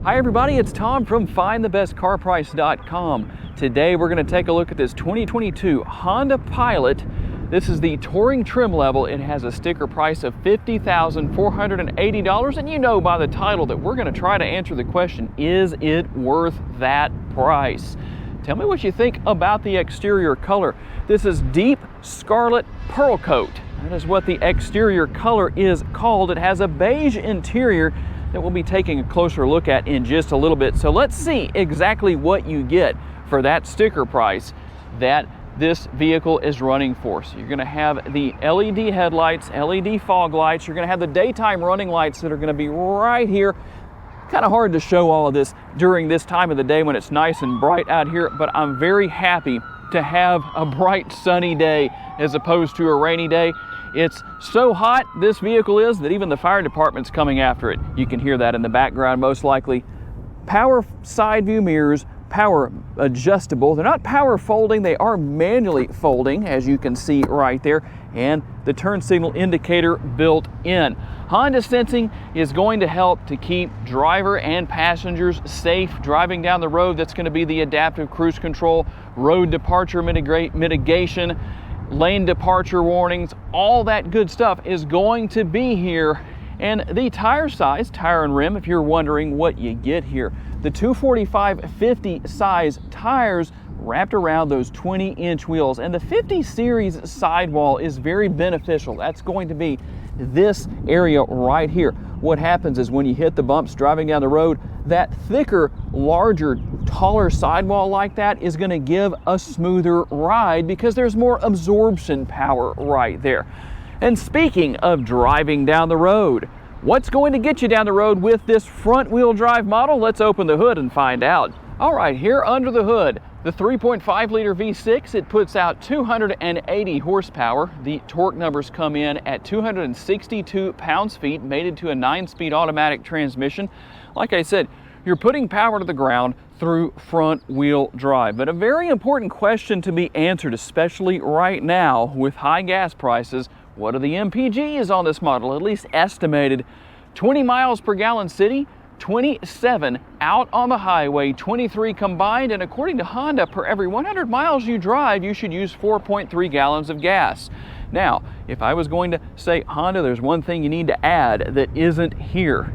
Hi everybody, it's Tom from FindTheBestCarPrice.com. Today we're going to take a look at this 2022 Honda Pilot. This is the Touring trim level. It has a sticker price of $50,480, and you know by the title that we're going to try to answer the question, is it worth that price? Tell me what you think about the exterior color. This is deep scarlet pearl coat. That is what the exterior color is called. It has a beige interior that we'll be taking a closer look at in just a little bit. So let's see exactly what you get for that sticker price that this vehicle is running for. So you're going to have the LED headlights, LED fog lights. You're going to have the daytime running lights that are going to be right here. Kind of hard to show all of this during this time of the day when it's nice and bright out here, but I'm very happy to have a bright sunny day as opposed to a rainy day. It's so hot, this vehicle is, that even the fire department's coming after it. You can hear that in the background most likely. Power side view mirrors, power adjustable. They're not power folding, they are manually folding, as you can see right there, and the turn signal indicator built in. Honda Sensing is going to help to keep driver and passengers safe driving down the road. That's going to be the adaptive cruise control, road departure mitigation, lane departure warnings, all that good stuff is going to be here. And the tire size, tire and rim, if you're wondering what you get here, the 245/50 size tires wrapped around those 20-inch wheels, and the 50 series sidewall is very beneficial. That's going to be this area right here. What happens is when you hit the bumps driving down the road, that thicker, larger, taller sidewall like that is going to give a smoother ride because there's more absorption power right there. And speaking of driving down the road, what's going to get you down the road with this front-wheel drive model? Let's open the hood and find out. All right, here under the hood, the 3.5-liter V6, it puts out 280 horsepower. The torque numbers come in at 262 pounds-feet, mated to a 9-speed automatic transmission. Like I said, you're putting power to the ground through front-wheel drive. But a very important question to be answered, especially right now with high gas prices, what are the MPGs on this model? At least estimated 20 miles per gallon city, 27 out on the highway, 23 combined, and according to Honda, per every 100 miles you drive, you should use 4.3 gallons of gas. Now, if I was going to say, Honda, there's one thing you need to add that isn't here.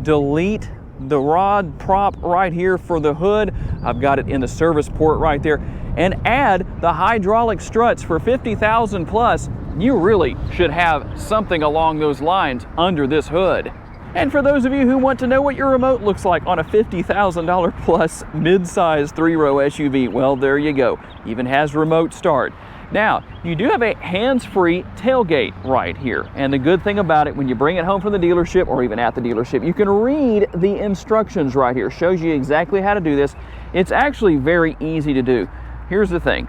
Delete the rod prop right here for the hood. I've got it in the service port right there. And add the hydraulic struts for $50,000 plus. You really should have something along those lines under this hood. And for those of you who want to know what your remote looks like on a $50,000 plus mid-size 3-row SUV, well, there you go. Even has remote start. Now, you do have a hands-free tailgate right here. And the good thing about it, when you bring it home from the dealership or even at the dealership, you can read the instructions right here. Shows you exactly how to do this. It's actually very easy to do. Here's the thing.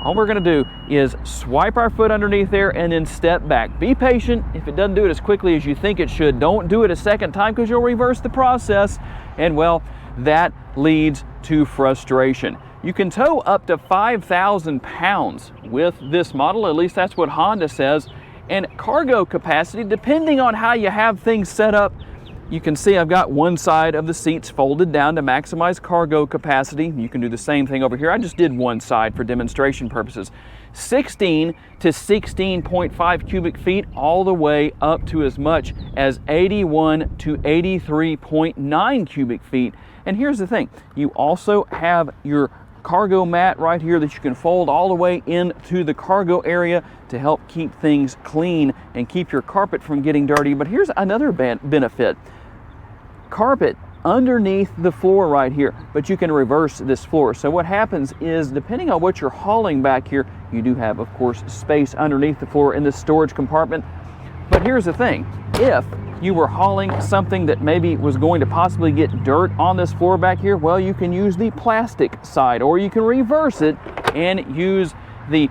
All we're going to do is swipe our foot underneath there and then step back. Be patient. If it doesn't do it as quickly as you think it should, don't do it a second time because you'll reverse the process. And well, that leads to frustration. You can tow up to 5,000 pounds with this model, at least that's what Honda says. And cargo capacity, depending on how you have things set up, you can see I've got one side of the seats folded down to maximize cargo capacity. You can do the same thing over here. I just did one side for demonstration purposes. 16 to 16.5 cubic feet, all the way up to as much as 81 to 83.9 cubic feet. And here's the thing, you also have your cargo mat right here that you can fold all the way into the cargo area to help keep things clean and keep your carpet from getting dirty. But here's another benefit. Carpet underneath the floor right here, but you can reverse this floor. So what happens is, depending on what you're hauling back here, you do have, of course, space underneath the floor in this storage compartment. But here's the thing, if you were hauling something that maybe was going to possibly get dirt on this floor back here, well, you can use the plastic side, or you can reverse it and use the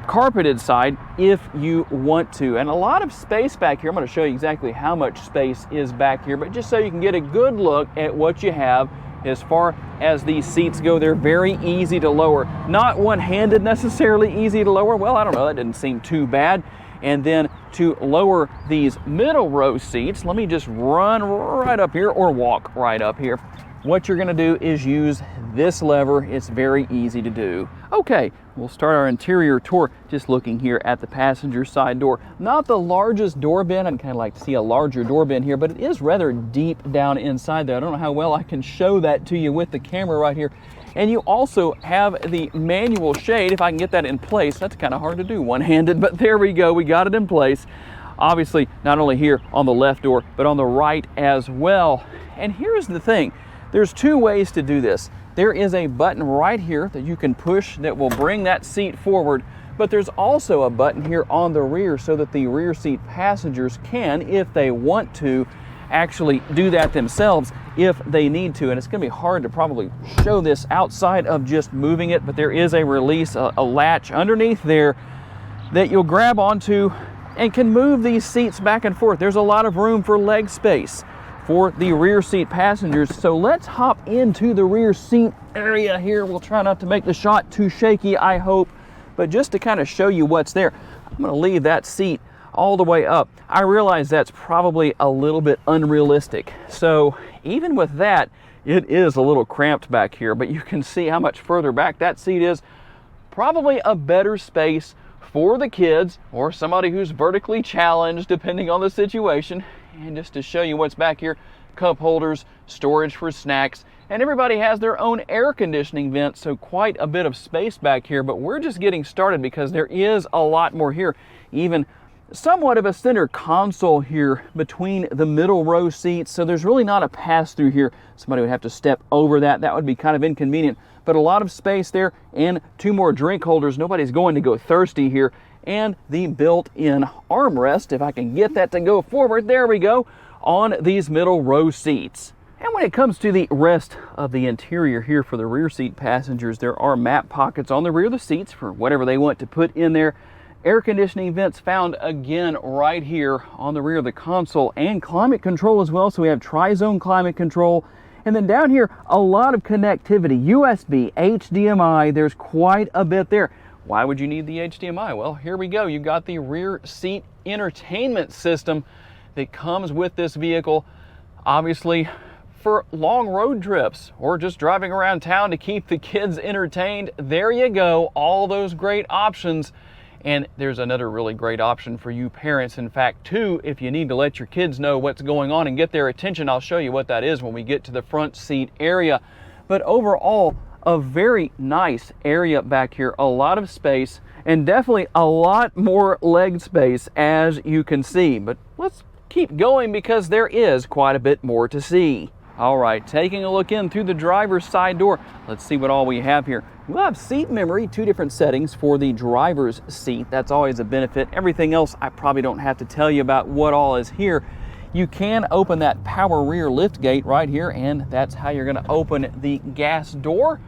carpeted side if you want to. And a lot of space back here. I'm going to show you exactly how much space is back here, but just so you can get a good look at what you have as far as these seats go. They're very easy to lower. Not one-handed necessarily easy to lower. Well, I don't know, that didn't seem too bad. And then to lower these middle row seats, let me just run right up here or walk right up here. What you're gonna do is use this lever. It's very easy to do. Okay, we'll start our interior tour just looking here at the passenger side door. Not the largest door bin. I'd kind of like to see a larger door bin here, but it is rather deep down inside there. I don't know how well I can show that to you with the camera right here. And you also have the manual shade. If I can get that in place, that's kind of hard to do one-handed, but there we go, we got it in place. Obviously, not only here on the left door, but on the right as well. And here's the thing, there's two ways to do this. There is a button right here that you can push that will bring that seat forward, but there's also a button here on the rear so that the rear seat passengers can, if they want to, actually do that themselves if they need to. And it's going to be hard to probably show this outside of just moving it, but there is a release, a latch underneath there that you'll grab onto and can move these seats back and forth. There's a lot of room for leg space for the rear seat passengers. So let's hop into the rear seat area here. We'll try not to make the shot too shaky, I hope, but just to kind of show you what's there, I'm going to leave that seat all the way up. I realize that's probably a little bit unrealistic. So even with that, it is a little cramped back here, but you can see how much further back that seat is. Probably a better space for the kids or somebody who's vertically challenged, depending on the situation. And just to show you what's back here, cup holders, storage for snacks, and everybody has their own air conditioning vent, so quite a bit of space back here. But we're just getting started because there is a lot more here. Even somewhat of a center console here between the middle row seats, so there's really not a pass-through here. Somebody would have to step over that. That would be kind of inconvenient, but a lot of space there, and two more drink holders. Nobody's going to go thirsty here. And the built-in armrest, if I can get that to go forward, there we go, on these middle row seats. And when it comes to the rest of the interior here for the rear seat passengers, there are map pockets on the rear of the seats for whatever they want to put in there. Air conditioning vents found again right here on the rear of the console, and climate control as well. So we have tri-zone climate control. And then down here, a lot of connectivity, USB, HDMI, there's quite a bit there. Why would you need the HDMI? Well, here we go. You've got the rear seat entertainment system that comes with this vehicle, obviously for long road trips or just driving around town to keep the kids entertained. There you go, all those great options. And there's another really great option for you parents, in fact, too, if you need to let your kids know what's going on and get their attention. I'll show you what that is when we get to the front seat area. But overall, a very nice area back here, a lot of space, and definitely a lot more leg space, as you can see. But let's keep going because there is quite a bit more to see. All right, taking a look in through the driver's side door, let's see what all we have here. We'll have seat memory, two different settings for the driver's seat. That's always a benefit. Everything else, I probably don't have to tell you about what all is here. You can open that power rear lift gate right here, and that's how you're going to open the gas door,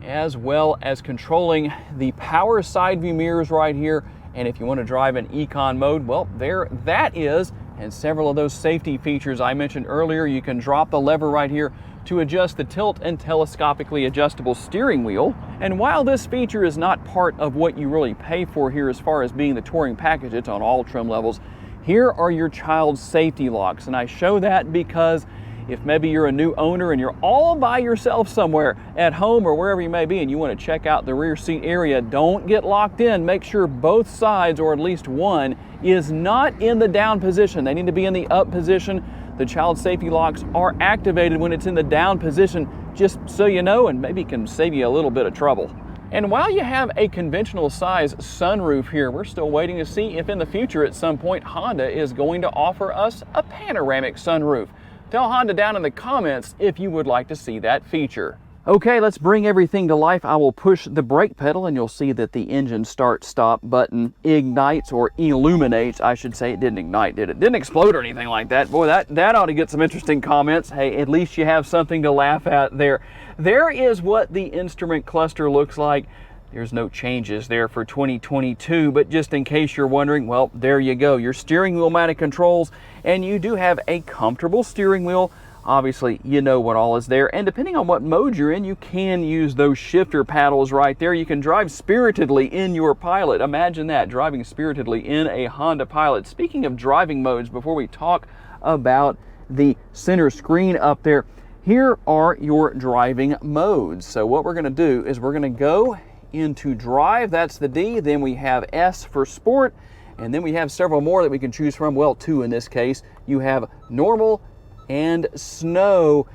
as well as controlling the power side view mirrors right here. And if you want to drive in econ mode, well, there that is. And several of those safety features I mentioned earlier. You can drop the lever right here to adjust the tilt and telescopically adjustable steering wheel. And while this feature is not part of what you really pay for here as far as being the touring package, it's on all trim levels, here are your child's safety locks. And I show that because if maybe you're a new owner and you're all by yourself somewhere at home or wherever you may be and you want to check out the rear seat area, don't get locked in. Make sure both sides, or at least one, is not in the down position. They need to be in the up position. The child safety locks are activated when it's in the down position, just so you know, and maybe can save you a little bit of trouble. And while you have a conventional size sunroof here, we're still waiting to see if in the future at some point Honda is going to offer us a panoramic sunroof. Tell Honda down in the comments if you would like to see that feature. Okay, let's bring everything to life. I will push the brake pedal and you'll see that the engine start-stop button ignites, or illuminates, I should say. It didn't ignite, did it? Didn't explode or anything like that. Boy, that ought to get some interesting comments. Hey, at least you have something to laugh at there. There is what the instrument cluster looks like. There's no changes there for 2022, but just in case you're wondering, well, there you go. Your steering wheel mounted controls, and you do have a comfortable steering wheel. Obviously, you know what all is there, and depending on what mode you're in, you can use those shifter paddles right there. You can drive spiritedly in your Pilot. Imagine that, driving spiritedly in a Honda Pilot. Speaking of driving modes, before we talk about the center screen up there, here are your driving modes. So what we're going to do is we're going to go into drive, that's the D, then we have S for sport, and then we have several more that we can choose from, well, 2 in this case. You have normal and snow.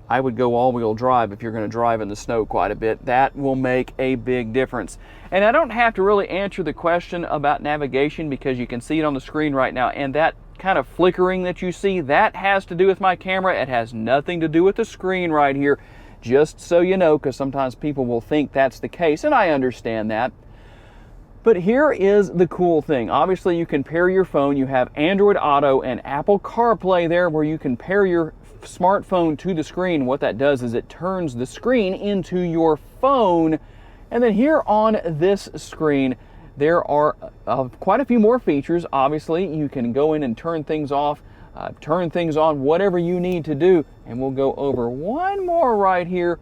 I would go all-wheel drive if you're going to drive in the snow quite a bit. That will make a big difference. And I don't have to really answer the question about navigation because you can see it on the screen right now, and that kind of flickering that you see, that has to do with my camera. It has nothing to do with the screen right here, just so you know, because sometimes people will think that's the case, and I understand that. But here is the cool thing. Obviously, you can pair your phone. You have Android Auto and Apple CarPlay there, where you can pair your smartphone to the screen. What that does is it turns the screen into your phone. And then here on this screen, there are quite a few more features. Obviously, you can go in and turn things off, turn things on, whatever you need to do. And we'll go over one more right here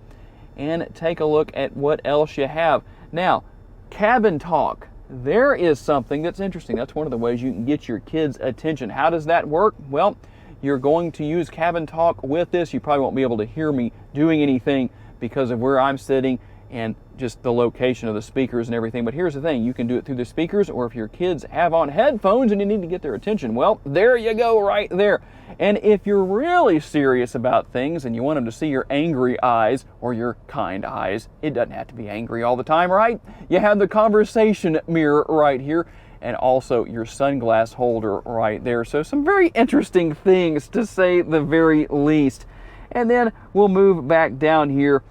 and take a look at what else you have. Now, cabin talk. There is something that's interesting. That's one of the ways you can get your kids' attention. How does that work? Well, you're going to use cabin talk with this. You probably won't be able to hear me doing anything because of where I'm sitting and just the location of the speakers and everything. But here's the thing, you can do it through the speakers, or if your kids have on headphones and you need to get their attention, well, there you go right there. And if you're really serious about things and you want them to see your angry eyes or your kind eyes, it doesn't have to be angry all the time, right? You have the conversation mirror right here, and also your sunglass holder right there. So some very interesting things, to say the very least. And then we'll move back down here.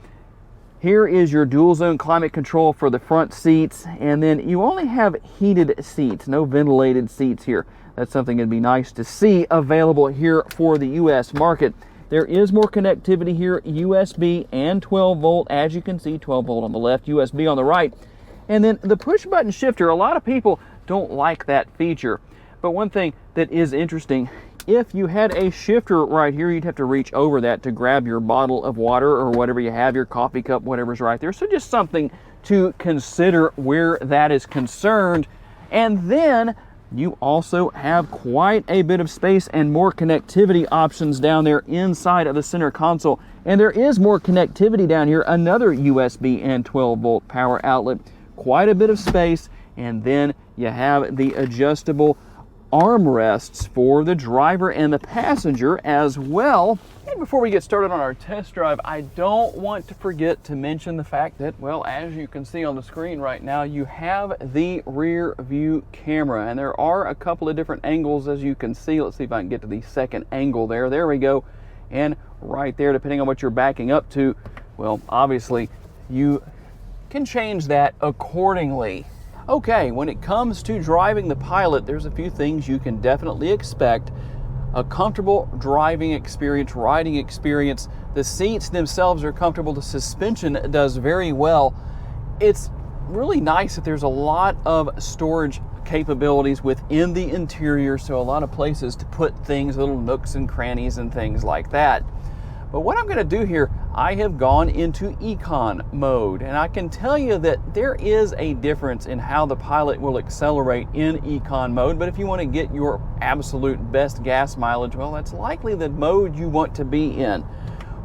Here is your dual zone climate control for the front seats, and then you only have heated seats, no ventilated seats here. That's something that'd be nice to see available here for the US market. There is more connectivity here, USB and 12 volt, as you can see, 12 volt on the left, USB on the right. And then the push button shifter, a lot of people don't like that feature. But one thing that is interesting, if you had a shifter right here, you'd have to reach over that to grab your bottle of water or whatever you have, your coffee cup, whatever's right there. So just something to consider where that is concerned. And then you also have quite a bit of space and more connectivity options down there inside of the center console. And there is more connectivity down here, another USB and 12 volt power outlet, quite a bit of space. And then you have the adjustable armrests for the driver and the passenger as well. And before we get started on our test drive, I don't want to forget to mention the fact that, well, as you can see on the screen right now, you have the rear view camera, and there are a couple of different angles, as you can see. Let's see if I can get to the second angle there. There we go. And right there, depending on what you're backing up to, well, obviously you can change that accordingly. Okay, when it comes to driving the Pilot, there's a few things you can definitely expect. A comfortable driving experience, riding experience. The seats themselves are comfortable. The suspension does very well. It's really nice that there's a lot of storage capabilities within the interior, so a lot of places to put things, little nooks and crannies and things like that. But what I'm going to do here, I have gone into Econ mode, and I can tell you that there is a difference in how the Pilot will accelerate in Econ mode. But if you want to get your absolute best gas mileage, well, that's likely the mode you want to be in.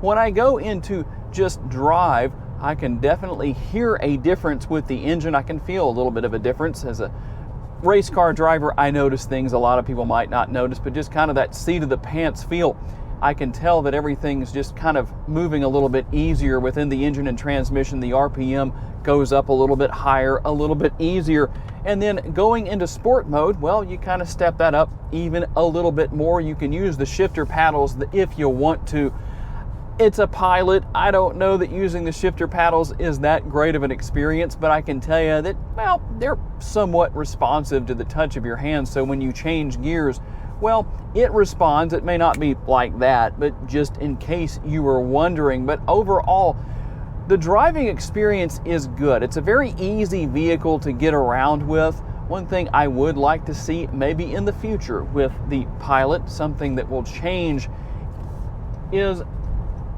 When I go into just drive, I can definitely hear a difference with the engine. I can feel a little bit of a difference. As a race car driver, I notice things a lot of people might not notice, but just kind of that seat of the pants feel. I can tell that everything's just kind of moving a little bit easier within the engine and transmission. The RPM goes up a little bit higher, a little bit easier. And then going into sport mode, well, you kind of step that up even a little bit more. You can use the shifter paddles if you want to. It's a Pilot. I don't know that using the shifter paddles is that great of an experience, but I can tell you that, well, they're somewhat responsive to the touch of your hand. So when you change gears, well, it responds. It may not be like that, but just in case you were wondering. But overall, the driving experience is good. It's a very easy vehicle to get around with. One thing I would like to see maybe in the future with the Pilot, something that will change, is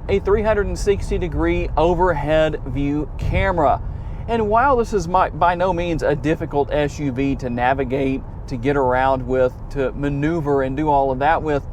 a 360-degree overhead view camera. And while this is by no means a difficult SUV to navigate, to get around with, to maneuver and do all of that with,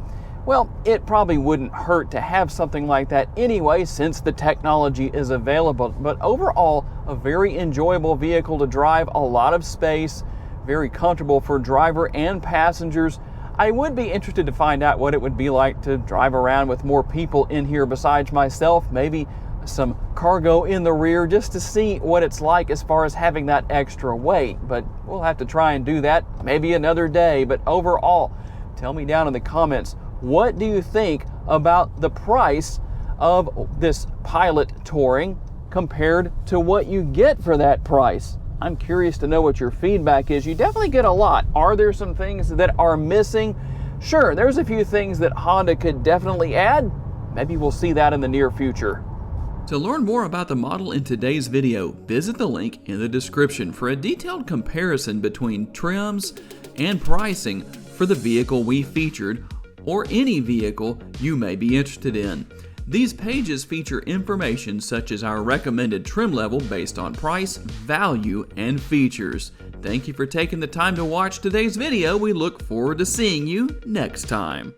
well, it probably wouldn't hurt to have something like that anyway, since the technology is available. But overall, a very enjoyable vehicle to drive, a lot of space, very comfortable for driver and passengers. I would be interested to find out what it would be like to drive around with more people in here besides myself, maybe some cargo in the rear, just to see what it's like as far as having that extra weight. But we'll have to try and do that maybe another day. But overall, tell me down in the comments, what do you think about the price of this Pilot Touring compared to what you get for that price? I'm curious to know what your feedback is. You definitely get a lot. Are there some things that are missing? Sure, there's a few things that Honda could definitely add. Maybe we'll see that in the near future. To learn more about the model in today's video, visit the link in the description for a detailed comparison between trims and pricing for the vehicle we featured or any vehicle you may be interested in. These pages feature information such as our recommended trim level based on price, value, and features. Thank you for taking the time to watch today's video. We look forward to seeing you next time.